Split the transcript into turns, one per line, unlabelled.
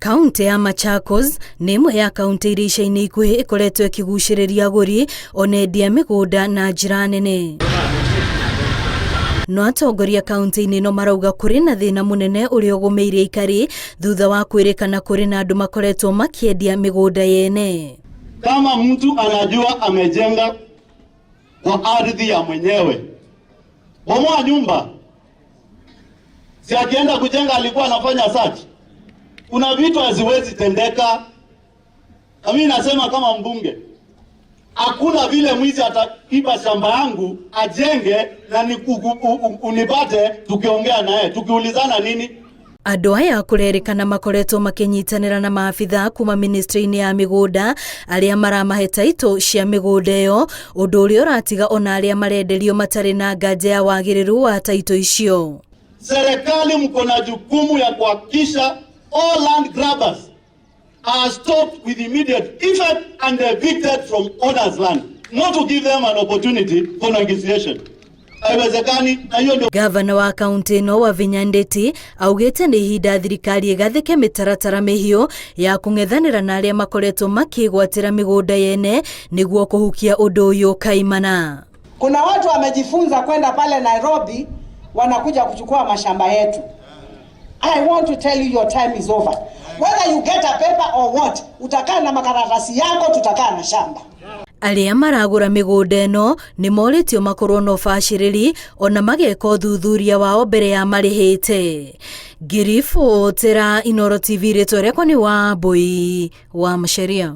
Kaunti ya Machakos nĩ ĩmwe ya kaunti iria ica-inĩ ikuhĩ ĩkoretwo ĩkĩgucĩrĩria agũri ona endia mĩgũnda na njĩra nene. No atongoria kaunti-inĩ ĩno marauga kũrĩ na thĩna mũnene ũrĩa ũgũmĩire aikari thutha wa kwĩrĩkana kũrĩ na andũ makoretwo makĩendia mĩgũnda yene.
Kama mtu anajua amejenga kwa ardhi ya mwenyewe, bomoa nyumba. Si akienda kujenga alikuwa anafanya search. Kuna vitu haziwezi tendeka. Mimi nasema kama mbunge, hakuna vile mwizi ataiba shamba yangu ajenge na unipate tukiongea naye tukiulizana nini.
Andũ aya kũrerĩkana makoretwo makĩnyitanĩra na maabitha kuma ministry-inĩ ya mĩgũnda arĩa maramahe taitũ cia mĩgũnda ĩyo, ũndũ ũrĩa ũratiga ona arĩa marenderio matarĩ na nganja ya wagĩrĩru wa taitũ icio.
Serikali mko na jukumu ya kuhakikisha all land grabbers are stopped with immediate effect and evicted from owners' land, not to give them an opportunity for negotiation.
Gavana wa kaunti ĩno Wavinya Ndeti augĩte nĩ ihinda thirikari ĩgathĩke mĩtaratara mĩhiũ ya kũng'ethanĩra na arĩa makoretwo makĩgwatĩra mĩgũnda yene nĩguo kũhukia ũndũ ũyũ kaimana.
Kuna watu wamejifunza kwenda pale Nairobi wanakuja kuchukua mashamba yetu. I want to tell you your time is over. Whether you get a paper or what, utakaa na makaratasi yako, tutakaa na shamba.
Arĩa maragũra mĩgũnda ĩno nĩ morĩtio makorwo na ũbacĩrĩri ona mageka ũthuthuria wao mbere ya marĩhĩte. Ngiribotera Inooro TV rĩtwa rĩakwa nĩ Wambui wa Macharia.